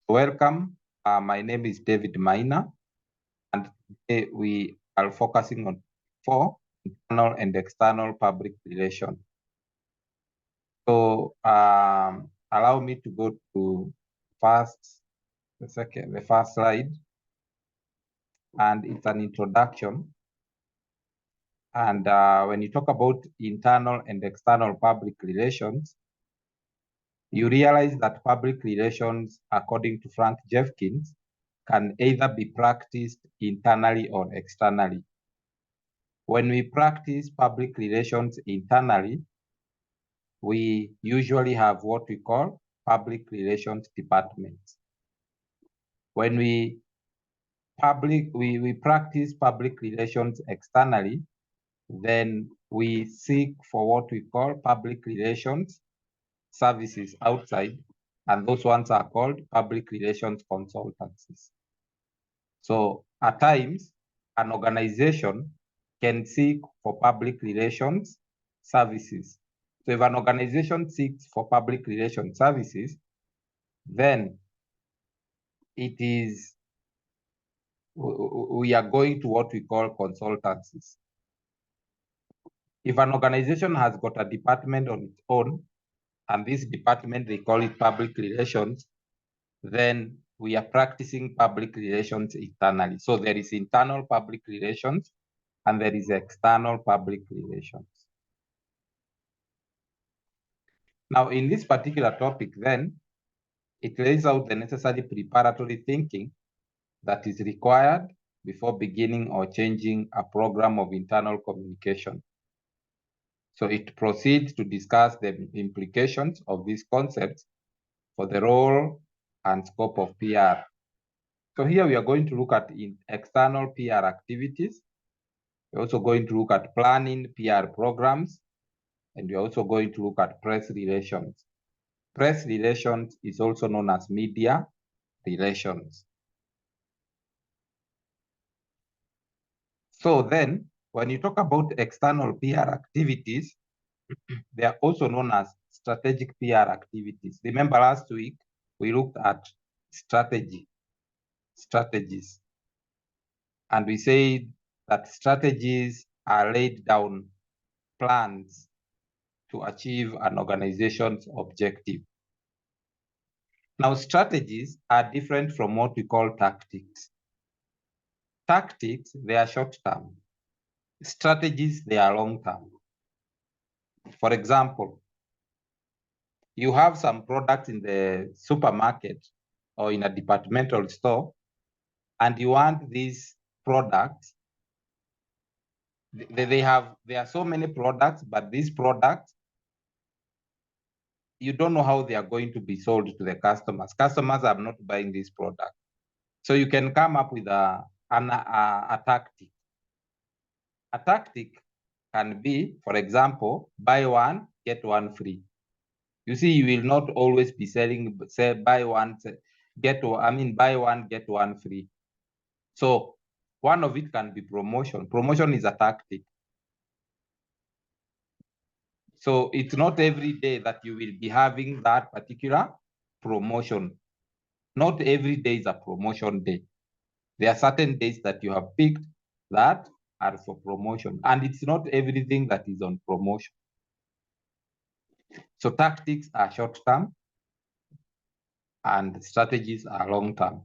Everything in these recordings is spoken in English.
Welcome. My name is David Maina, and today we are focusing on 4 internal and external public relations. So allow me to go to the first slide, and it's an introduction. And when you talk about internal and external public relations, you realize that public relations, according to Frank Jeffkins, can either be practiced internally or externally. When we practice public relations internally, we usually have what we call public relations departments. When we practice public relations externally, then we seek for what we call public relations services outside, and those ones are called public relations consultancies. So at times, an organization can seek for public relations services. So if an organization seeks for public relations services, then we are going to what we call consultancies. If an organization has got a department on its own, and this department, they call it public relations, then we are practicing public relations internally. So there is internal public relations and there is external public relations. Now, in this particular topic, then, it lays out the necessary preparatory thinking that is required before beginning or changing a program of internal communication. So it proceeds to discuss the implications of these concepts for the role and scope of PR. So here we are going to look at external PR activities. We're also going to look at planning PR programs, and we're also going to look at press relations. Press relations is also known as media relations. So then, when you talk about external PR activities, they are also known as strategic PR activities. Remember last week, we looked at strategies. And we said that strategies are laid down plans to achieve an organization's objective. Now, strategies are different from what we call tactics. Tactics, they are short-term. Strategies, they are long-term. For example, you have some products in the supermarket or in a departmental store, and you want these products. There are so many products, but these products, you don't know how they are going to be sold to the customers. Customers are not buying this product. So you can come up with a tactic. A tactic can be, for example, buy one, get one free. You see, you will not always be selling, buy one, get one free. So one of it can be promotion. Promotion is a tactic. So it's not every day that you will be having that particular promotion. Not every day is a promotion day. There are certain days that you have picked that are for promotion, and it's not everything that is on promotion. So tactics are short-term and strategies are long-term.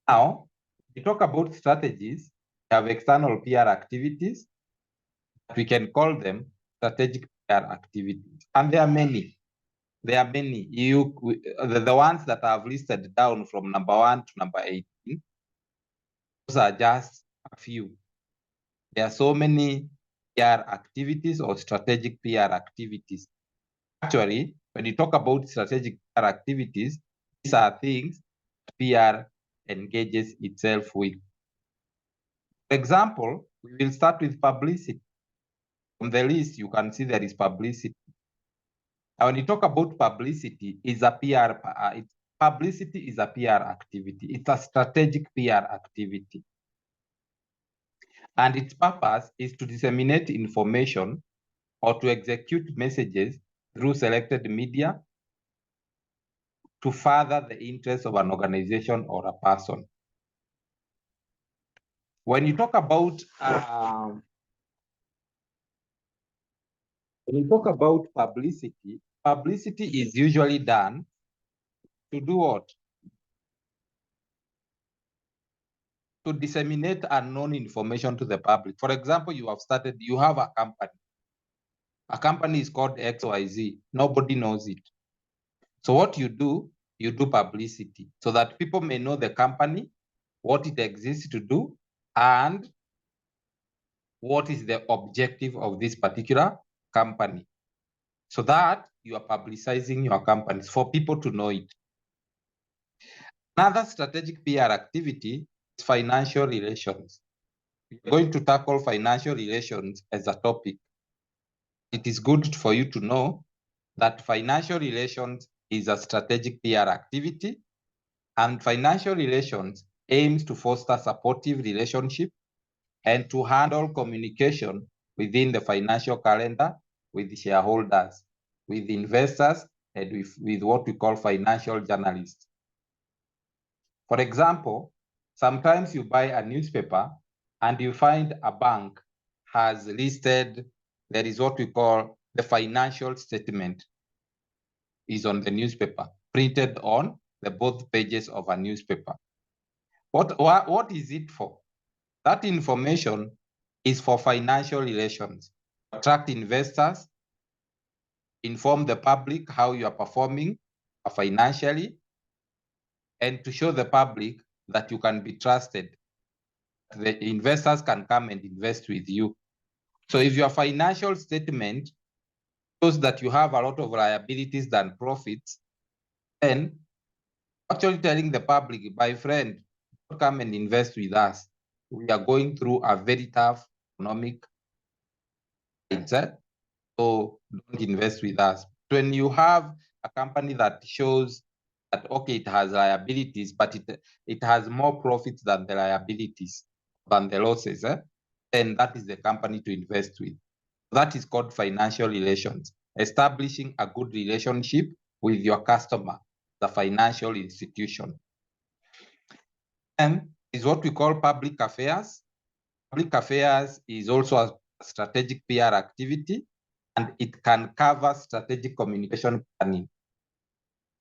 Now, we talk about strategies. We have external PR activities. We can call them strategic PR activities, and there are many. There are many. The ones that I've listed down from number 1 to number 18, those are just a few. There are so many PR activities or strategic PR activities. Actually, when you talk about strategic PR activities, these are things PR engages itself with. For example, we will start with publicity. On the list, you can see there is publicity. Now, when you talk about publicity, publicity is a PR activity. It's a strategic PR activity. And its purpose is to disseminate information or to execute messages through selected media to further the interests of an organization or a person. When you talk about publicity, publicity is usually done to do what? To disseminate unknown information to the public. For example, you have a company. A company is called XYZ. Nobody knows it. So what you do publicity so that people may know the company, what it exists to do, and what is the objective of this particular company. So that you are publicizing your companies for people to know it. Another strategic PR activity is financial relations. We're going to tackle financial relations as a topic. It is good for you to know that financial relations is a strategic PR activity, and financial relations aims to foster supportive relationship and to handle communication within the financial calendar with shareholders, with investors, and with what we call financial journalists. For example, sometimes you buy a newspaper and you find a bank has listed, there is what we call the financial statement is on the newspaper, printed on the both pages of a newspaper. What is it for? That information is for financial relations, attract investors, inform the public how you are performing financially, and to show the public that you can be trusted. The investors can come and invest with you. So if your financial statement shows that you have a lot of liabilities than profits, then actually telling the public, my friend, don't come and invest with us. We are going through a very tough economic mindset, so don't invest with us. When you have a company that shows that, okay, it has liabilities, but it has more profits than the liabilities, than the losses, then that is the company to invest with. That is called financial relations, establishing a good relationship with your customer, the financial institution. And is what we call public affairs. Public affairs is also a strategic PR activity, and it can cover strategic communication planning.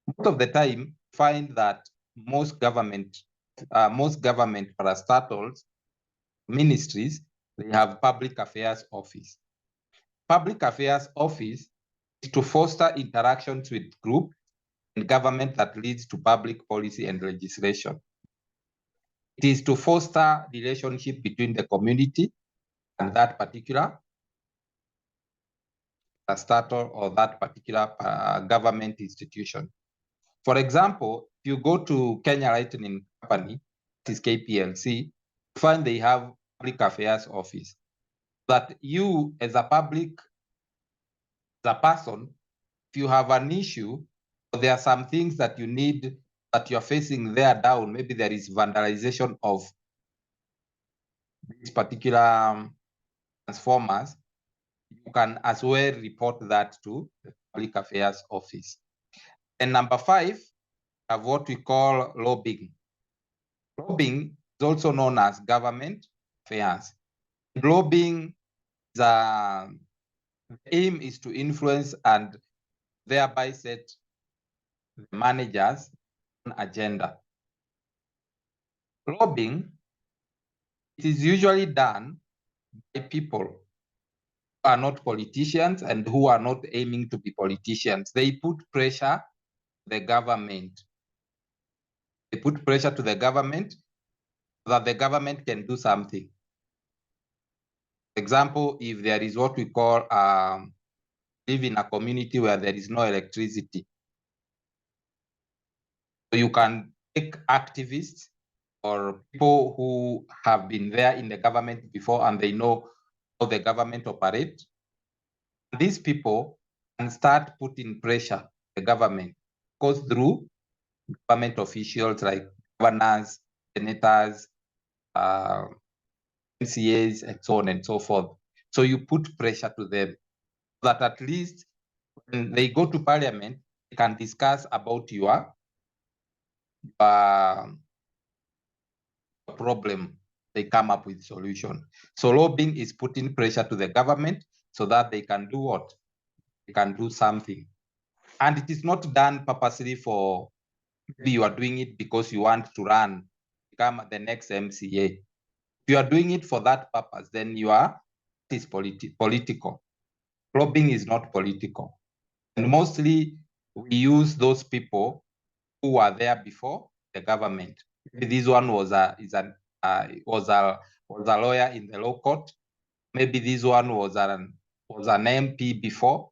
Most of the time, find that most government parastatals, ministries, they have public affairs office. Public affairs office is to foster interactions with groups in government that leads to public policy and legislation. It is to foster relationship between the community and that particular parastatal or that particular government institution. For example, if you go to Kenya Lightning Company, that is KPLC, you find they have public affairs office. That you as a person, if you have an issue, or there are some things that you need that you're facing there down, maybe there is vandalization of these particular transformers, you can as well report that to the public affairs office. And number 5, have what we call lobbying. Lobbying is also known as government affairs. Lobbying is the aim is to influence and thereby set the manager's agenda. Lobbying, it is usually done by people who are not politicians and who are not aiming to be politicians. They put pressure to the government. They put pressure to the government so that the government can do something. For example, if there is what we call live in a community where there is no electricity, so you can take activists or people who have been there in the government before and they know how the government operates. These people can start putting pressure on the government, goes through government officials like governors, senators, MCAs, and so on and so forth. So you put pressure to them so that at least when they go to parliament, they can discuss about your problem, they come up with solution. So lobbying is putting pressure to the government so that they can do what? They can do something. And it is not done purposely for, maybe you are doing it because you want to run, become the next MCA. If you are doing it for that purpose, then it is political. Lobbying is not political. And mostly we use those people who were there before the government. Maybe this one was a lawyer in the law court. Maybe this one was an MP before.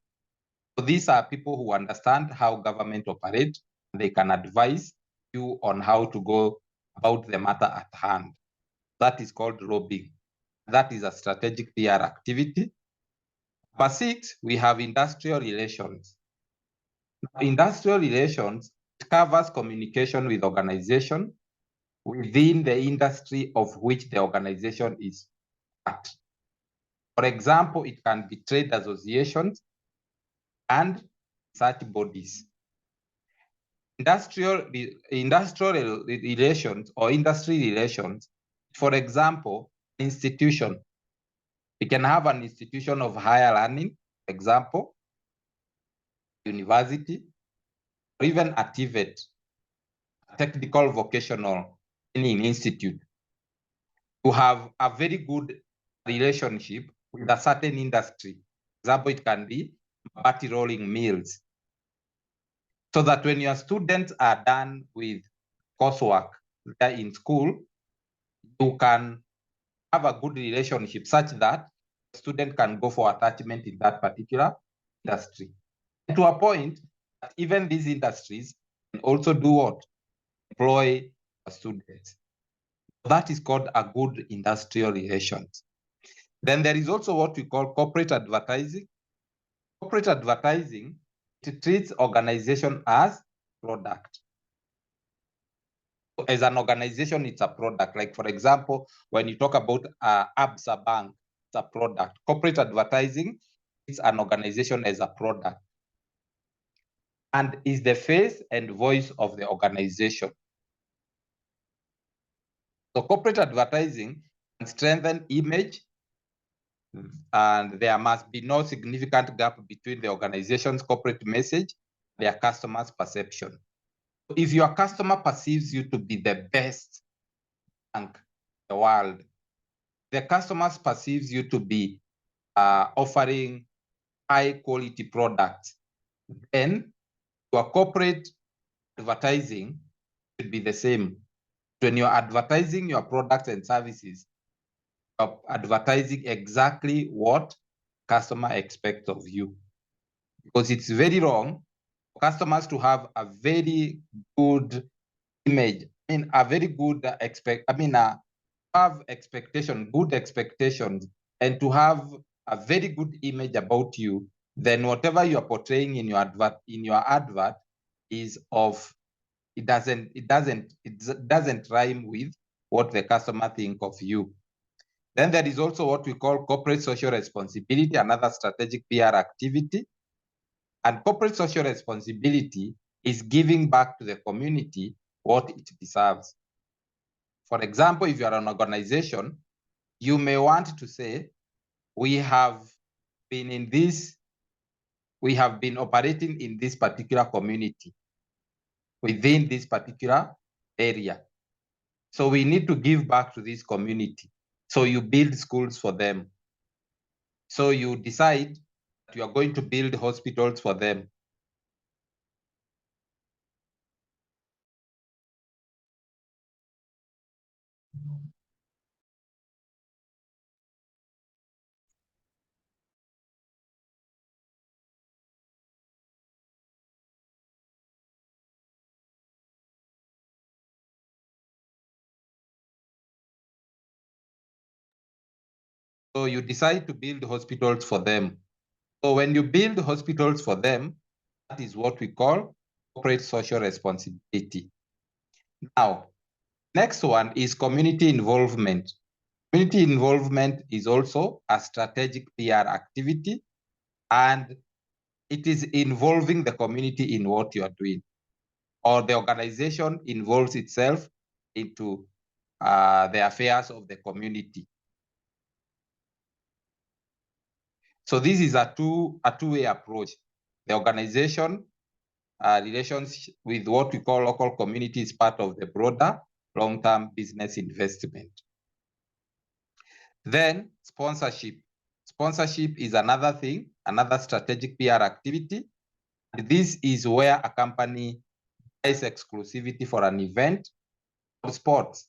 So these are people who understand how government operates. They can advise you on how to go about the matter at hand. That is called lobbying. That is a strategic PR activity. Number 6, we have industrial relations. Now, industrial relations covers communication with organization within the industry of which the organization is part. For example, it can be trade associations and such bodies. Industrial relations or industry relations, for example, institution. We can have an institution of higher learning, for example, university, or even a TVET, technical vocational training institute, to have a very good relationship with a certain industry. For example, it can be battery rolling mills. So that when your students are done with coursework there in school, you can have a good relationship such that the student can go for attachment in that particular industry. And to a point that even these industries can also do what? Employ students. That is called a good industrial relations. Then there is also what we call corporate advertising. Corporate advertising, it treats organization as product. As an organization, it's a product. Like, for example, when you talk about Absa Bank, it's a product. Corporate advertising is an organization as a product and is the face and voice of the organization. So corporate advertising can strengthen image, and there must be no significant gap between the organization's corporate message and their customers' perception. If your customer perceives you to be the best bank in the world, the customers perceives you to be offering high quality products, then your corporate advertising should be the same. When you're advertising your products and services, you're advertising exactly what customer expects of you. Because it's very wrong for customers to have a very good image. I mean, a very good have expectation, good expectations, and to have a very good image about you, then whatever you are portraying in your advert is of, it doesn't rhyme with what the customer think of you. Then there is also what we call corporate social responsibility, another strategic PR activity. And corporate social responsibility is giving back to the community what it deserves. For example, if you are an organization, you may want to say, we have been operating in this particular community, within this particular area. So we need to give back to this community. So you build schools for them. So you decide that you are going to build hospitals for them. So you decide to build hospitals for them. So when you build hospitals for them, that is what we call corporate social responsibility. Now, next one is community involvement. Community involvement is also a strategic PR activity, and it is involving the community in what you are doing. or the organization involves itself into the affairs of the community. So this is a two-way approach. The organization relations with what we call local community is part of the broader long-term business investment. Then sponsorship. Sponsorship is another thing, another strategic PR activity. And this is where a company buys exclusivity for an event or sports.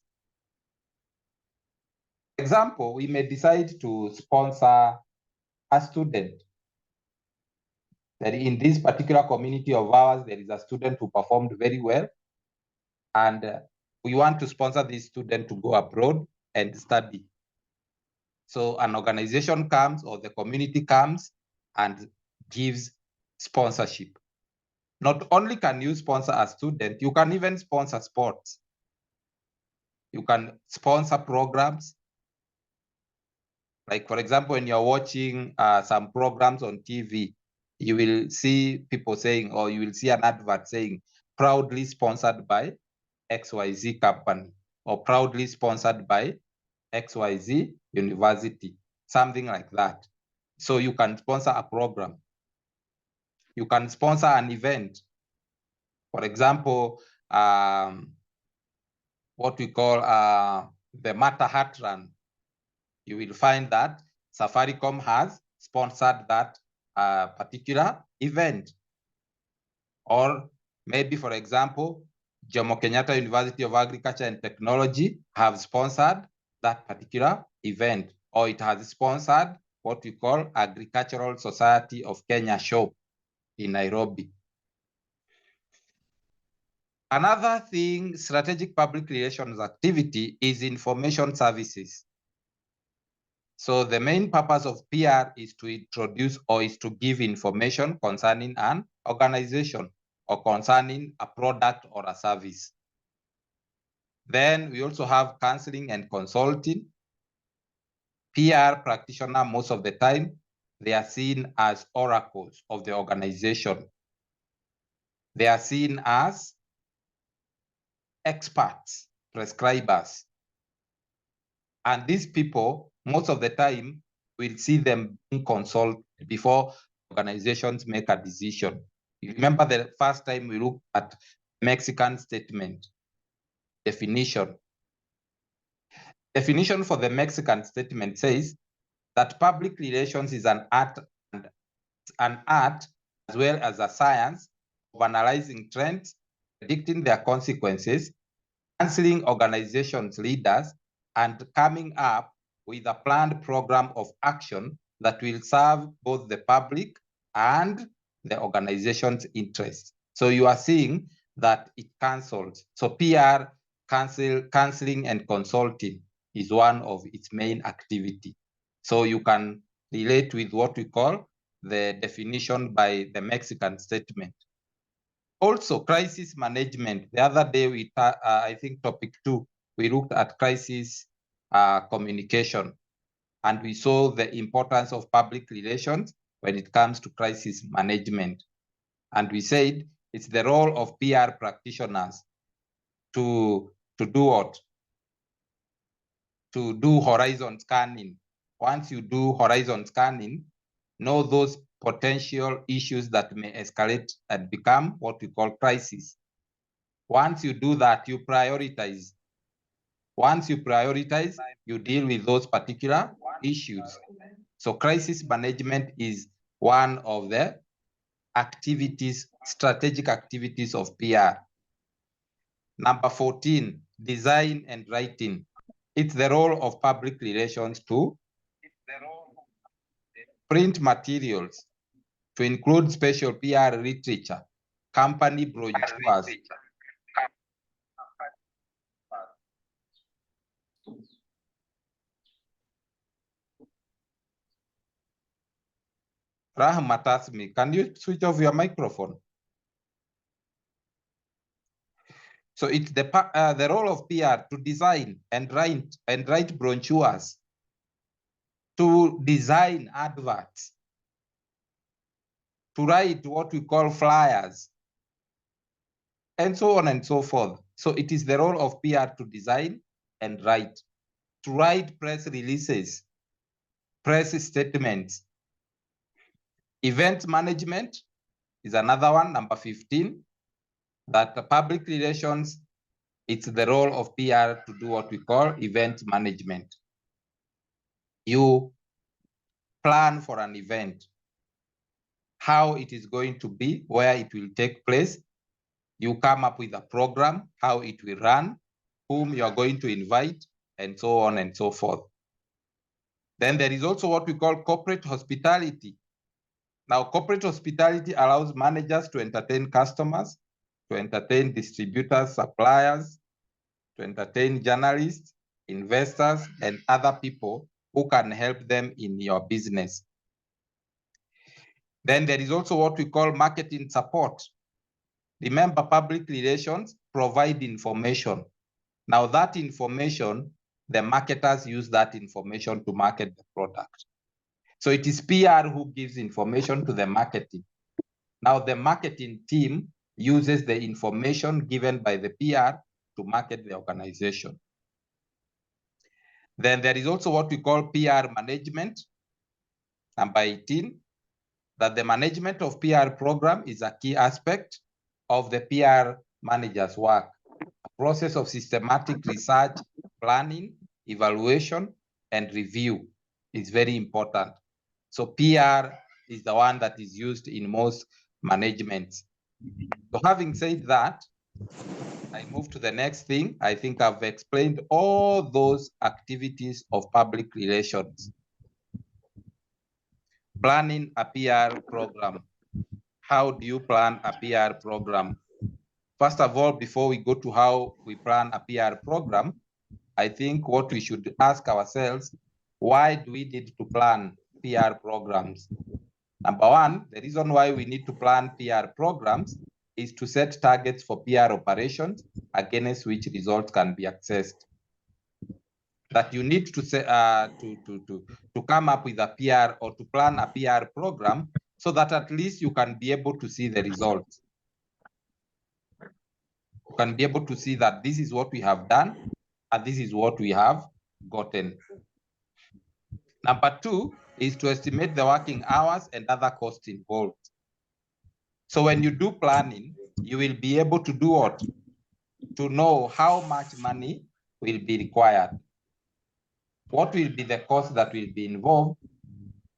For example, we may decide to sponsor a student. That in this particular community of ours, there is a student who performed very well, and we want to sponsor this student to go abroad and study. So an organization comes or the community comes and gives sponsorship. Not only can you sponsor a student, you can even sponsor sports. You can sponsor programs. Like, for example, when you're watching some programs on TV, you will see people saying, or you will see an advert saying, proudly sponsored by XYZ company, or proudly sponsored by XYZ university, something like that. So you can sponsor a program. You can sponsor an event. For example, what we call the Mata Hat Run. You will find that Safaricom has sponsored that particular event. Or maybe, for example, Jomo Kenyatta University of Agriculture and Technology have sponsored that particular event, or it has sponsored what we call Agricultural Society of Kenya show in Nairobi. Another thing, strategic public relations activity is information services. So the main purpose of PR is to introduce or is to give information concerning an organization or concerning a product or a service. Then we also have counseling and consulting. PR practitioner, most of the time, they are seen as oracles of the organization. They are seen as experts, prescribers. And these people, most of the time, will see them being consulted before organizations make a decision. You remember the first time we looked at Mexican statement definition. Definition for the Mexican statement says that public relations is an art as well as a science of analyzing trends, predicting their consequences, counseling organizations' leaders, and coming up with a planned program of action that will serve both the public and the organization's interests. So you are seeing that it cancels. So PR, counseling and consulting is one of its main activity. So you can relate with what we call the definition by the Mexican statement. Also, crisis management. The other day, I think topic 2, we looked at crisis communication, and we saw the importance of public relations when it comes to crisis management. And we said it's the role of PR practitioners to do what? To do horizon scanning. Once you do horizon scanning, know those potential issues that may escalate and become what we call crisis. Once you do that, you prioritize. Once you prioritize, you deal with those particular issues. So crisis management is one of the activities, strategic activities of PR. Number 14, design and writing. It's the role of public relations to print materials, to include special PR literature, company brochures. Rahmat Asmi, can you switch off your microphone? So it's the role of PR to design and write brochures, to design adverts, to write what we call flyers, and so on and so forth. So it is the role of PR to design and write, to write press releases, press statements. Event management is another one, number 15, that the public relations, it's the role of PR to do what we call event management. You plan for an event, how it is going to be, where it will take place. You come up with a program, how it will run, whom you are going to invite, and so on and so forth. Then there is also what we call corporate hospitality. Now, corporate hospitality allows managers to entertain customers, to entertain distributors, suppliers, to entertain journalists, investors, and other people who can help them in your business. Then there is also what we call marketing support. Remember, public relations provide information. Now that information, the marketers use that information to market the product. So it is PR who gives information to the marketing. Now the marketing team uses the information given by the PR to market the organization. Then there is also what we call PR management. Number 18, that the management of PR program is a key aspect of the PR manager's work. A process of systematic research, planning, evaluation, and review is very important. So PR is the one that is used in most managements. So having said that, I move to the next thing. I think I've explained all those activities of public relations. Planning a PR program. How do you plan a PR program? First of all, before we go to how we plan a PR program, I think what we should ask ourselves, why do we need to plan PR programs? Number one, the reason why we need to plan PR programs is to set targets for PR operations against which results can be accessed. That you need to say, to come up with a PR or to plan a PR program so that at least you can be able to see the results. You can be able to see that this is what we have done and this is what we have gotten. Number two is to estimate the working hours and other costs involved. So when you do planning, you will be able to do what? To know how much money will be required. What will be the cost that will be involved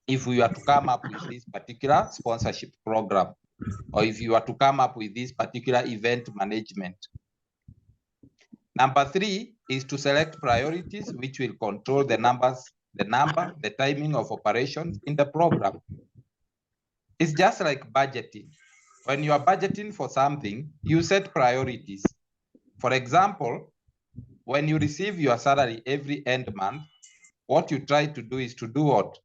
if we are to come up with this particular sponsorship program, or if you are to come up with this particular event management. Number three is to select priorities which will control the the timing of operations in the program. It's just like budgeting. When you are budgeting for something, you set priorities. For example, when you receive your salary every end month, what you try to do is to do what?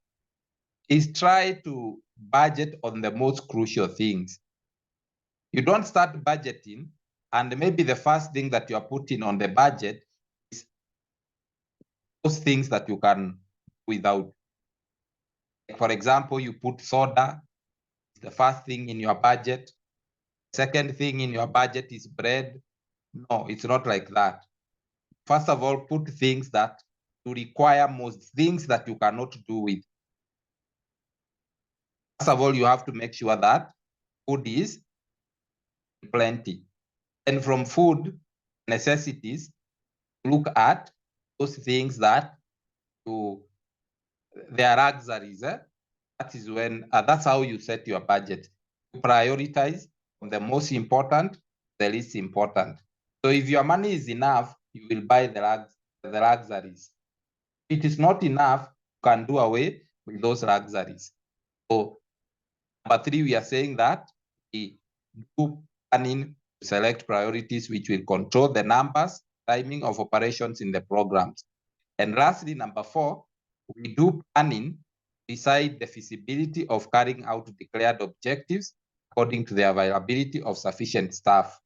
Is try to budget on the most crucial things. You don't start budgeting and maybe the first thing that you are putting on the budget is those things that you can without. For example, you put soda, the first thing in your budget. Second thing in your budget is bread. No, it's not like that. First of all, put things that you require most, things that you cannot do with. First of all, you have to make sure that food is plenty. And from food necessities, look at those things that they are luxuries. That is when, that's how you set your budget. You prioritize from the most important, the least important. So if your money is enough, you will buy the luxuries. If it is not enough, you can do away with those luxuries. So number three, we are saying that we do planning to select priorities which will control the numbers, timing of operations in the programs. And lastly, number four, we do planning decide the feasibility of carrying out declared objectives according to the availability of sufficient staff,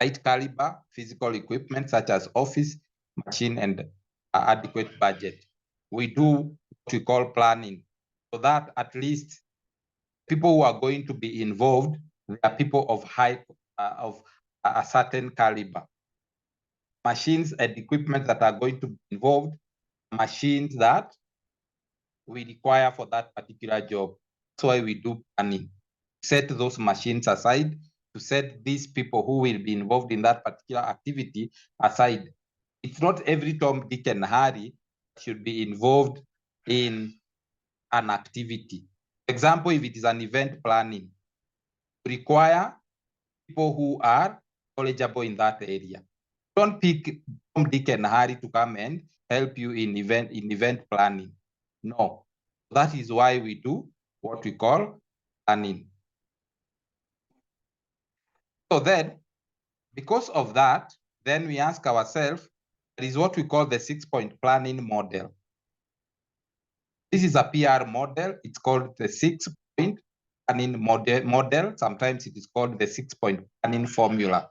right caliber, physical equipment such as office, machine, and adequate budget. We do what we call planning so that at least people who are going to be involved, they are people of high of a certain caliber. Machines and equipment that are going to be involved, machines that we require for that particular job. That's why we do planning. Set those machines aside, to set these people who will be involved in that particular activity aside. It's not every Tom, Dick, and Harry should be involved in an activity. For example, if it is an event planning, require people who are knowledgeable in that area. Don't pick Tom, Dick, and Harry to come and help you in event planning. No, that is why we do what we call planning. So then, because of that, then we ask ourselves, that is what we call the 6-point planning model. This is a PR model. It's called the 6-point planning model. Sometimes it is called the 6-point planning formula.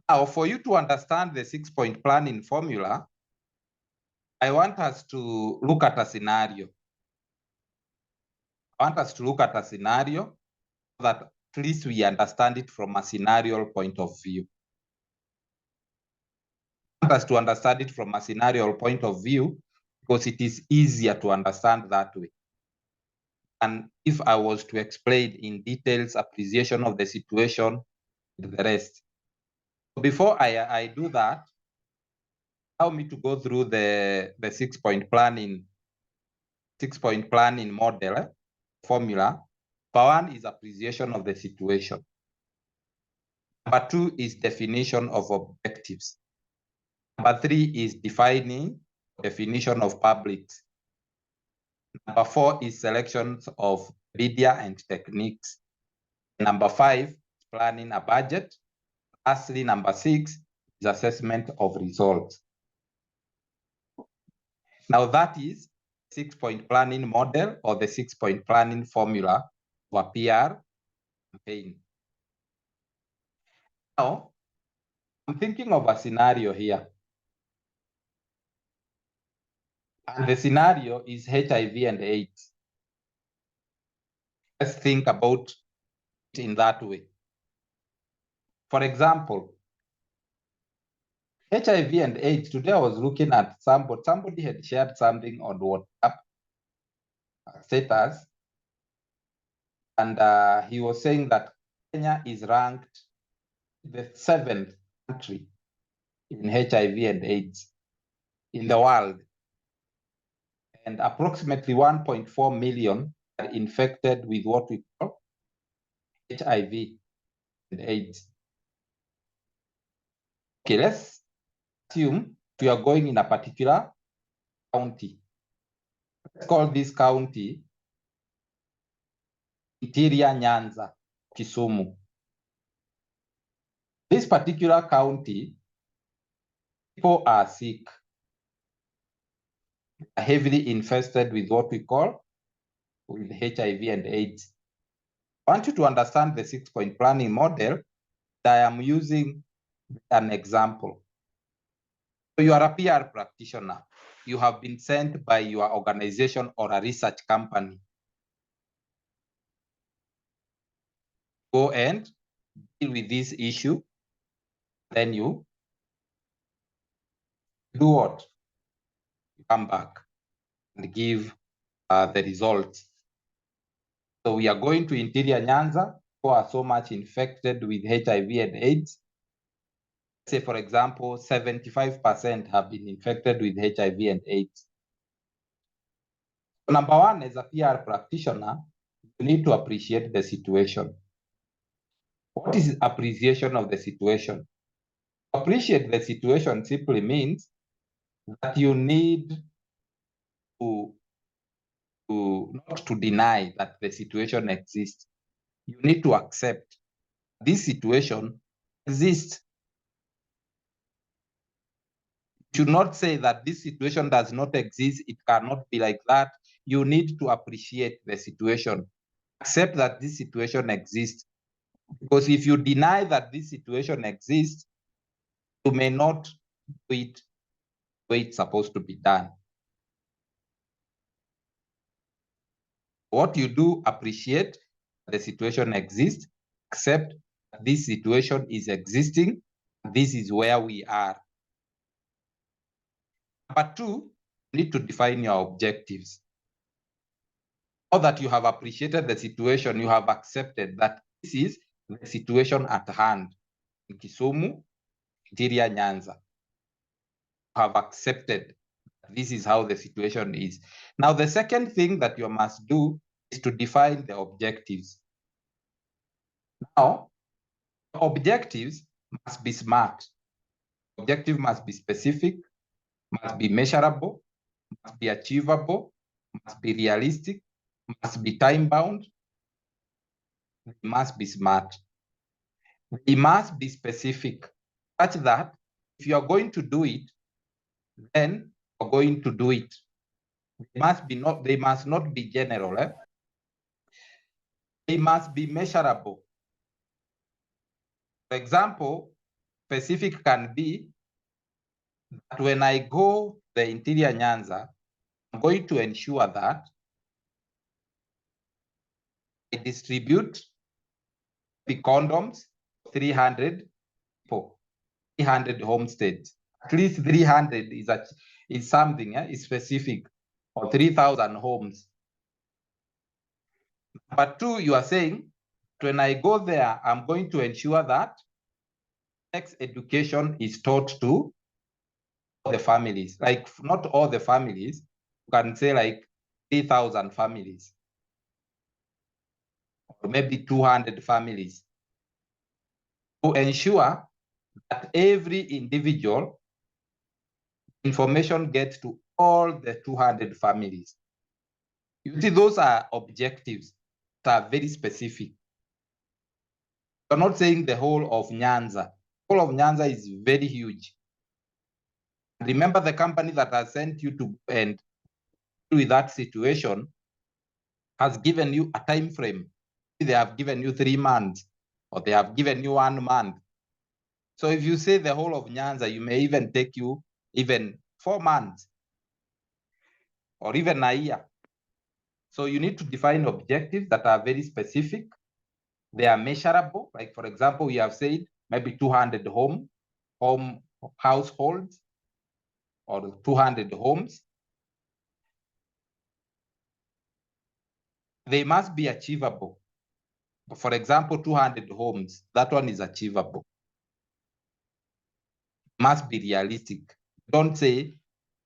Now, for you to understand the 6-point planning formula, I want us to look at a scenario. I want us to look at a scenario so that at least we understand it from a scenario point of view. I want us to understand it from a scenario point of view because it is easier to understand that way. And if I was to explain in details appreciation of the situation, the rest. Before I do that, allow me to go through the 6-point planning model formula. Number 1 is appreciation of the situation. Number 2 is definition of objectives. Number 3 is defining definition of publics. Number 4 is selections of media and techniques. Number 5, planning a budget. Lastly, number 6 is assessment of results. Now that is 6-point planning model or the 6-point planning formula for PR campaign. Now, I'm thinking of a scenario here. And the scenario is HIV and AIDS. Let's think about it in that way. For example, HIV and AIDS, today I was looking at somebody had shared something on WhatsApp status, and he was saying that Kenya is ranked the 7th country in HIV and AIDS in the world, and approximately 1.4 million are infected with what we call HIV and AIDS. Okay, let's assume we are going in a particular county. Let's call this county Interior Nyanza, Kisumu. This particular county, people are sick, are heavily infested with what we call with HIV and AIDS. I want you to understand the 6-point planning model that I am using an example. So you are a PR practitioner. You have been sent by your organization or a research company. Go and deal with this issue. Then you do what? You come back and give the results. So we are going to Interior Nyanza, who are so much infected with HIV and AIDS. Say, for example, 75% have been infected with HIV and AIDS. So number 1, as a PR practitioner, you need to appreciate the situation. What is appreciation of the situation? Appreciate the situation simply means that you need to not to deny that the situation exists. You need to accept this situation exists. You should not say that this situation does not exist, it cannot be like that. You need to appreciate the situation. Accept that this situation exists. Because if you deny that this situation exists, you may not do it the way it's supposed to be done. What you do, appreciate, the situation exists, accept this situation is existing, this is where we are. Number two, you need to define your objectives. Now that you have appreciated the situation, you have accepted that this is the situation at hand in Kisumu, Interior Nyanza. You have accepted this is how the situation is. Now, the second thing that you must do is to define the objectives. Now, objectives must be smart. Objective must be specific, must be measurable, must be achievable, must be realistic, must be time-bound, they must be smart. They must be specific, such that if you are going to do it, then you're going to do it. They must not be general. They must be measurable. For example, specific can be that when I go the Interior Nyanza, I'm going to ensure that I distribute the condoms 300 people, 300 homesteads. At least 300 is something, is specific, or 3,000 homes. But two, you are saying, when I go there, I'm going to ensure that sex education is taught to the families. Like, not all the families, you can say like 3,000 families, or maybe 200 families, to ensure that every individual information gets to all the 200 families. You see, those are objectives that are very specific. You're not saying the whole of Nyanza. The whole of Nyanza is very huge. Remember, the company that has sent you to and with that situation has given you a time frame. They have given you 3 months, or they have given you 1 month. So if you say the whole of Nyanza, you may even take you even 4 months, or even a year. So you need to define objectives that are very specific. They are measurable. Like, for example, we have said maybe 200 home households, or 200 homes. They must be achievable. For example, 200 homes, that one is achievable. Must be realistic. Don't say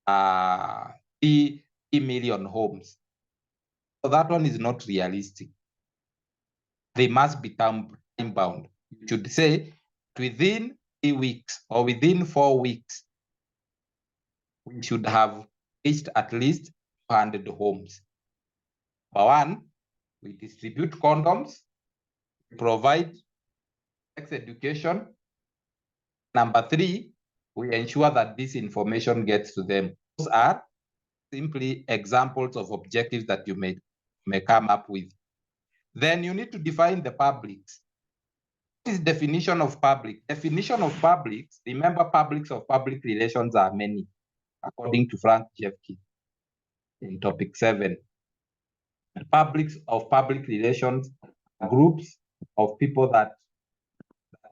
3 million homes. So that one is not realistic. They must be time-bound. You should say within 3 weeks or within 4 weeks, we should have reached at least 200 homes. Number one, we distribute condoms, we provide sex education. Number three, we ensure that this information gets to them. Those are simply examples of objectives that you may come up with. Then you need to define the publics. What is definition of public? Definition of publics, remember, publics of public relations are many, according to Frank Jeffkey in topic 7. Publics of public relations are groups of people that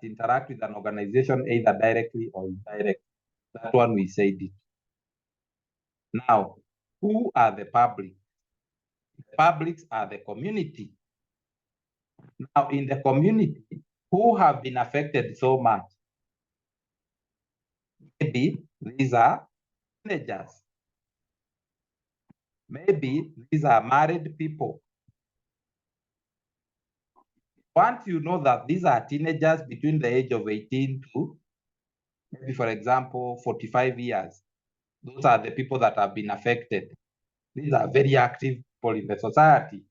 interact with an organization either directly or indirectly. That one we said it. Now, who are the public? The publics are the community. Now, in the community, who have been affected so much? Maybe these are teenagers. Maybe these are married people. Once you know that these are teenagers between the age of 18 to maybe, for example, 45 years, those are the people that have been affected. These are very active people in the society.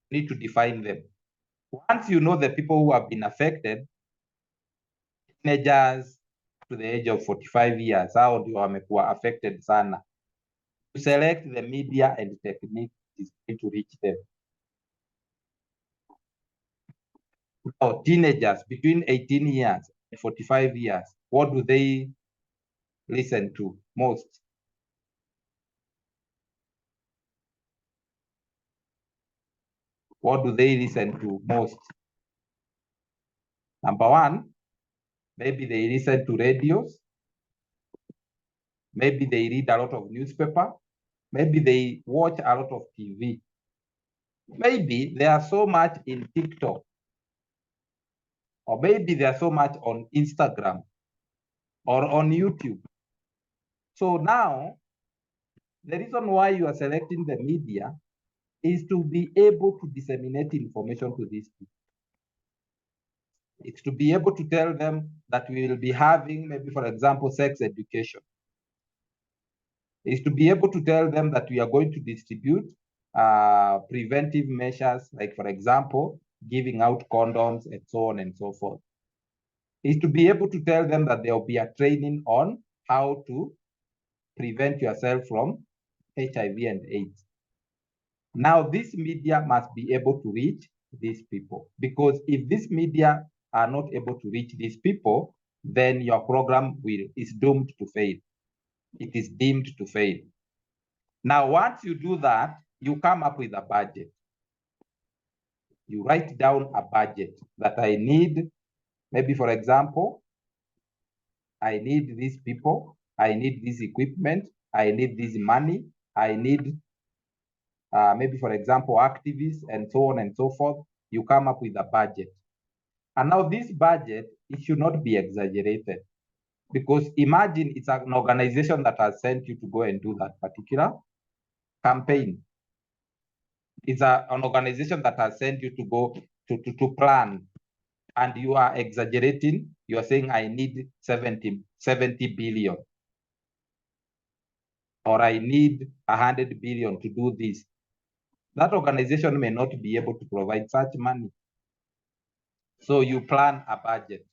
You need to define them. Once you know the people who have been affected, teenagers to the age of 45 years, hao ndio wamekuwa affected sana. You select the media and technique is going to reach them. Now, teenagers between 18 years and 45 years, what do they listen to most? What do they listen to most? Number one, maybe they listen to radios. Maybe they read a lot of newspaper. Maybe they watch a lot of TV. Maybe they are so much in TikTok. Or maybe they are so much on Instagram or on YouTube. So now, the reason why you are selecting the media is to be able to disseminate information to these people. It's to be able to tell them that we will be having, maybe for example, sex education. It's to be able to tell them that we are going to distribute preventive measures, like for example, giving out condoms and so on and so forth. Is to be able to tell them that there will be a training on how to prevent yourself from HIV and AIDS. Now, this media must be able to reach these people, because if this media are not able to reach these people, then your program is doomed to fail. It is deemed to fail. Now, once you do that, you come up with a budget. You write down a budget that I need, maybe for example, I need these people, I need this equipment, I need this money, I need maybe for example, activists and so on and so forth. You come up with a budget. And now this budget, it should not be exaggerated, because imagine it's an organization that has sent you to go and do that particular campaign. It's an organization that has sent you to go to plan, and you are exaggerating. You are saying, I need 70 billion, or I need 100 billion to do this. That organization may not be able to provide such money. So you plan a budget.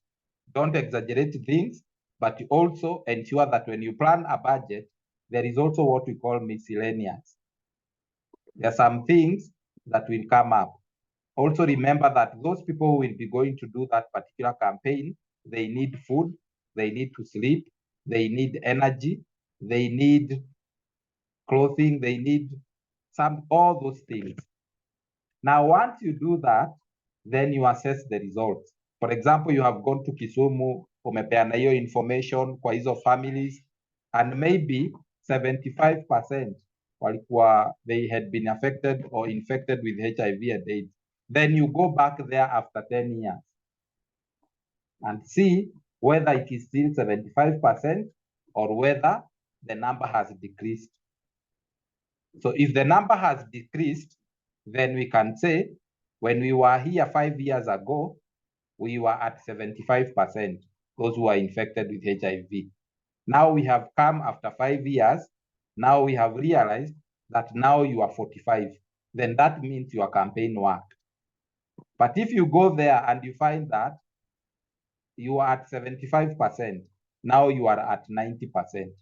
Don't exaggerate things, but also ensure that when you plan a budget, there is also what we call miscellaneous. There are some things that will come up. Also remember that those people who will be going to do that particular campaign, they need food, they need to sleep, they need energy, they need clothing, they need all those things. Now, once you do that, then you assess the results. For example, you have gone to Kisumu, umepeana hiyo information kwa hizo families, and maybe 75% walikuwa, they had been affected or infected with HIV and AIDS. Then you go back there after 10 years and see whether it is still 75% or whether the number has decreased. So if the number has decreased, then we can say, when we were here 5 years ago, we were at 75%, those who are infected with HIV. Now we have come after 5 years, now we have realized that now you are 45. Then that means your campaign worked. But if you go there and you find that you are at 75%, now you are at 90%,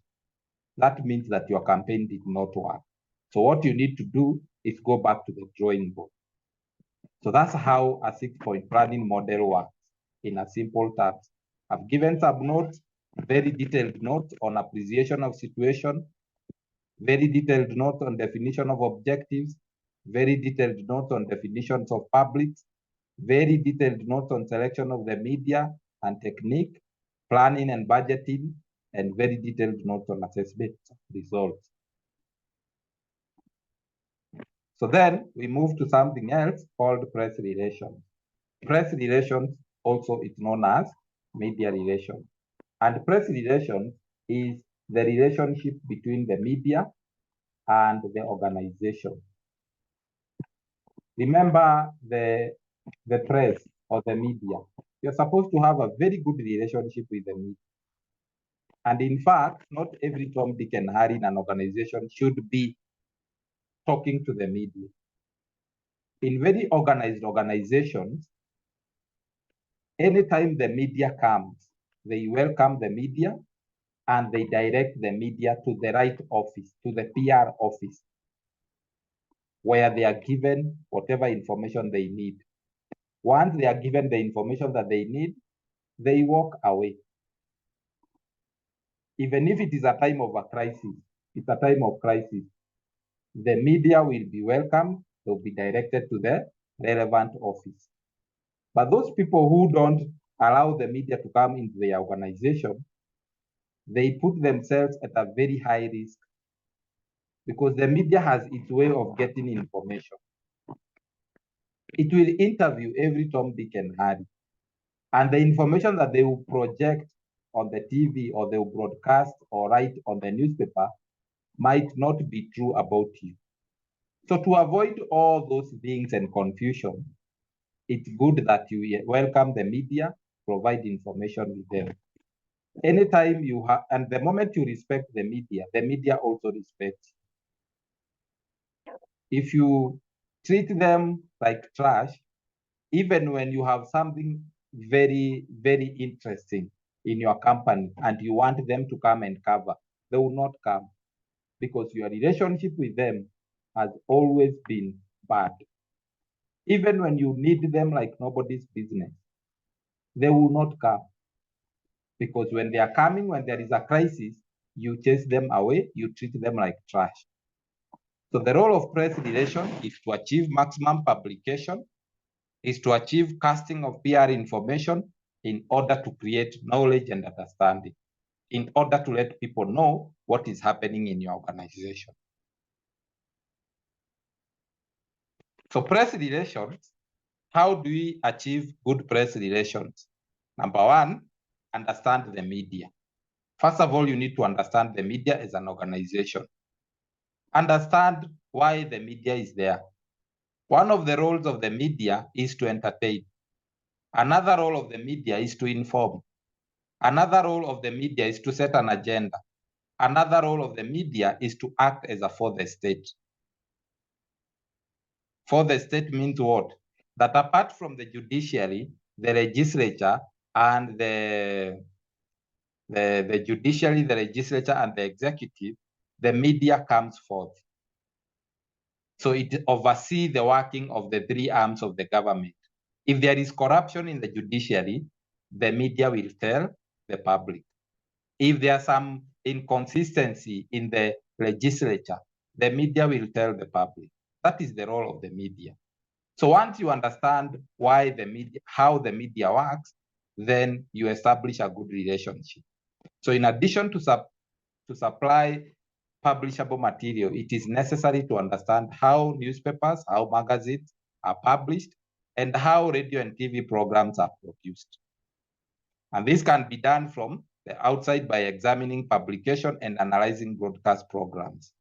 that means that your campaign did not work. So what you need to do is go back to the drawing board. So that's how a 6-point planning model works in a simple terms. I've given some notes, very detailed notes on appreciation of situation, very detailed notes on definition of objectives, very detailed notes on definitions of publics, very detailed notes on selection of the media and technique, planning and budgeting, and very detailed notes on assessment results. So then we move to something else called press relations. Press relations also is known as media relations. And press relations is the relationship between the media and the organization. Remember the press or the media. You're supposed to have a very good relationship with the media. And in fact, not every Tom, Dick, and Harry in an organization should be talking to the media. In very organized organizations, anytime the media comes, they welcome the media and they direct the media to the right office, to the PR office, where they are given whatever information they need. Once they are given the information that they need, they walk away. Even if it is a time of a crisis, it's a time of crisis, the media will be welcomed, they'll be directed to the relevant office. But those people who don't allow the media to come into their organization, they put themselves at a very high risk because the media has its way of getting information. It will interview every Tom, Dick, and Harry. And the information that they will project on the TV or they will broadcast or write on the newspaper might not be true about you. So to avoid all those things and confusion, it's good that you welcome the media, provide information with them. Anytime you have, and the moment you respect the media also respects. If you treat them like trash, even when you have something very, very interesting in your company and you want them to come and cover, they will not come because your relationship with them has always been bad. Even when you need them like nobody's business, they will not come. Because when they are coming, when there is a crisis, you chase them away, you treat them like trash. So the role of press relations is to achieve maximum publication, is to achieve casting of PR information in order to create knowledge and understanding, in order to let people know what is happening in your organization. So press relations, how do we achieve good press relations? Number one, understand the media. First of all, you need to understand the media as an organization. Understand why the media is there. One of the roles of the media is to entertain. Another role of the media is to inform. Another role of the media is to set an agenda. Another role of the media is to act as a fourth estate. Fourth estate means what? That apart from the judiciary, the legislature, and the judiciary, the legislature, and the executive, the media comes forth. So it oversees the working of the three arms of the government. If there is corruption in the judiciary, the media will tell the public. If there's some inconsistency in the legislature, the media will tell the public. That is the role of the media. So once you understand why the media, how the media works, then you establish a good relationship. So in addition to supply publishable material, it is necessary to understand how newspapers, how magazines are published, and how radio and TV programs are produced. And this can be done from the outside by examining publication and analyzing broadcast programs.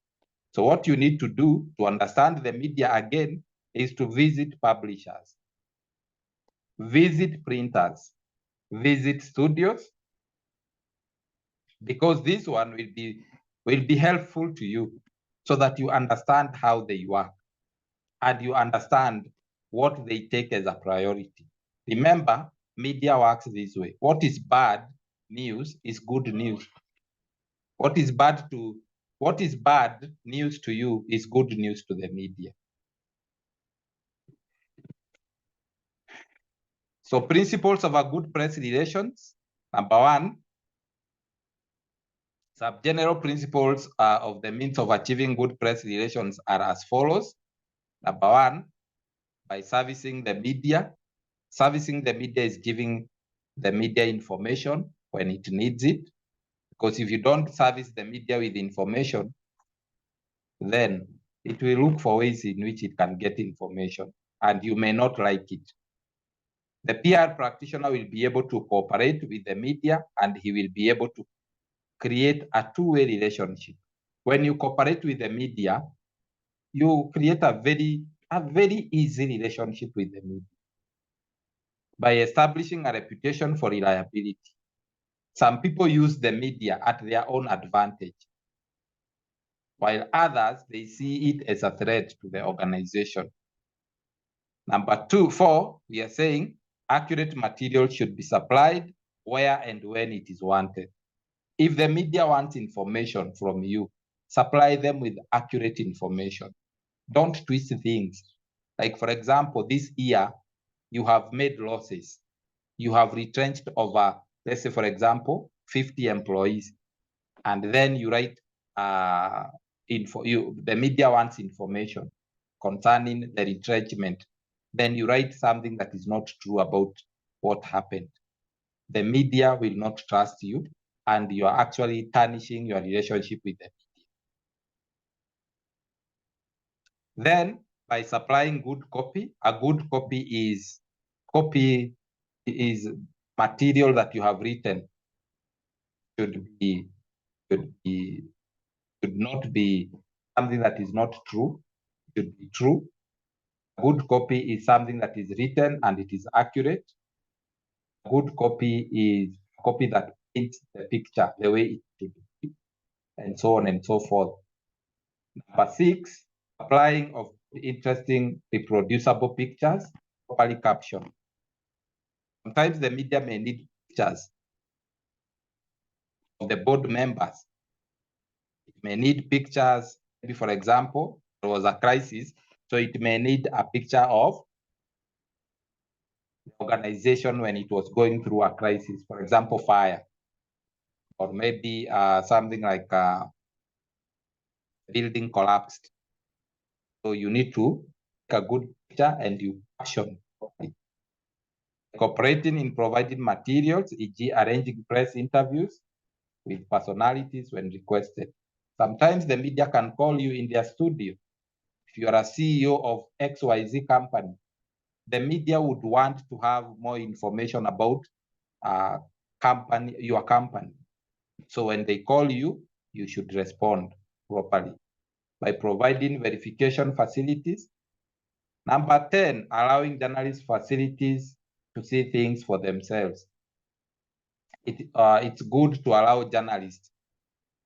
So what you need to do to understand the media again is to visit publishers, visit printers, visit studios, because this one will be helpful to you so that you understand how they work and you understand what they take as a priority. Remember, media works this way. What is bad news is good news. What is bad news to you is good news to the media. So principles of a good press relations. Number one, some general principles of the means of achieving good press relations are as follows. Number one, by servicing the media. Servicing the media is giving the media information when it needs it. Because if you don't service the media with information, then it will look for ways in which it can get information, and you may not like it. The PR practitioner will be able to cooperate with the media, and he will be able to create a two-way relationship. When you cooperate with the media, you create a very easy relationship with the media by establishing a reputation for reliability. Some people use the media at their own advantage, while others, they see it as a threat to the organization. Number 4, we are saying accurate material should be supplied where and when it is wanted. If the media wants information from you, supply them with accurate information. Don't twist things. Like, for example, this year, you have made losses. You have retrenched over, let's say, for example, 50 employees. And then you write, the media wants information concerning the retrenchment. then you write something that is not true about what happened. The media will not trust you, and you are actually tarnishing your relationship with them. Then, by supplying good copy, a good copy is material that you have written should not be something that is not true, should be true. A good copy is something that is written and it is accurate. A good copy is a copy that paints the picture the way it should be, and so on and so forth. Number 6, applying of interesting, reproducible pictures, properly captioned. Sometimes the media may need pictures of the board members. It may need pictures, maybe for example, there was a crisis, so it may need a picture of the organization when it was going through a crisis, for example, fire, or maybe something like building collapsed. So you need to take a good picture and you caption it. Cooperating in providing materials, e.g. arranging press interviews with personalities when requested. Sometimes the media can call you in their studio. If you are a CEO of XYZ company, the media would want to have more information about your company. So when they call you, you should respond properly by providing verification facilities. Number 10, allowing journalists facilities to see things for themselves. It's good to allow journalists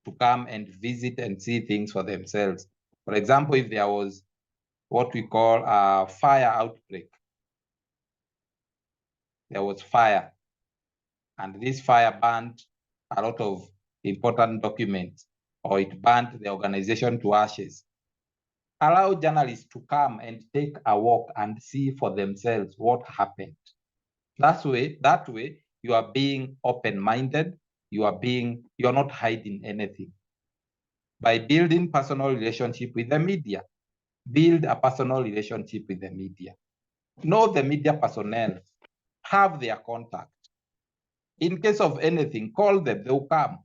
to come and visit and see things for themselves. For example, if there was what we call a fire outbreak, there was fire, and this fire burned a lot of important documents, or it burnt the organization to ashes. Allow journalists to come and take a walk and see for themselves what happened. That way, you are being open-minded. You are not hiding anything. By building personal relationship with the media, build a personal relationship with the media. Know the media personnel, have their contact. In case of anything, call them, they'll come.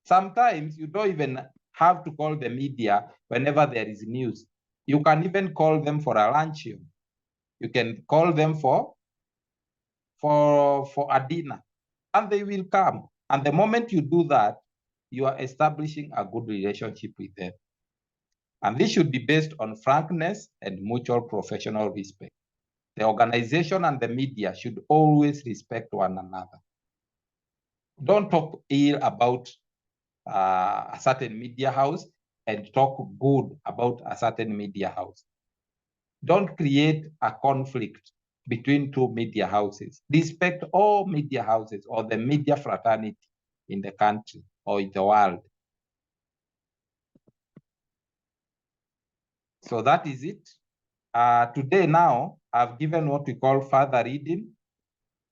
Sometimes you don't even have to call the media whenever there is news. You can even call them for a luncheon. You can call them for a dinner, and they will come. And the moment you do that, you are establishing a good relationship with them. And this should be based on frankness and mutual professional respect. The organization and the media should always respect one another. Don't talk ill about a certain media house and talk good about a certain media house. Don't create a conflict between two media houses. Respect all media houses or the media fraternity in the country or in the world. So that is it. Today now, I've given what we call further reading.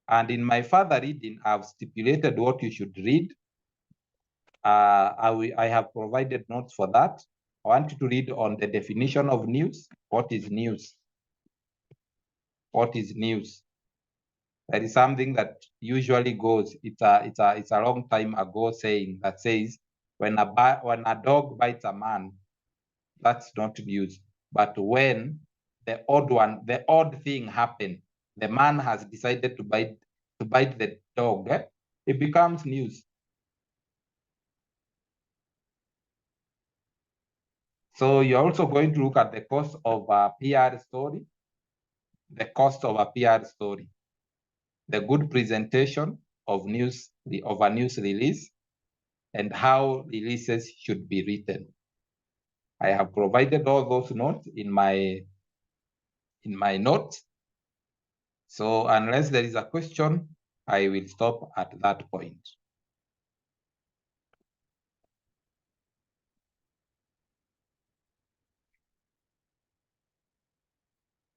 And in my further reading, I've stipulated what you should read. I have provided notes for that. I want you to read on the definition of news. What is news? What is news? That is something that usually goes. It's a long time ago saying that says when a dog bites a man, that's not news. But when the odd thing happened, the man has decided to bite the dog, it becomes news. So you're also going to look at the cost of a PR story, the cost of a PR story, the good presentation of a news release, and how releases should be written. I have provided all those notes in my notes. So unless there is a question, I will stop at that point.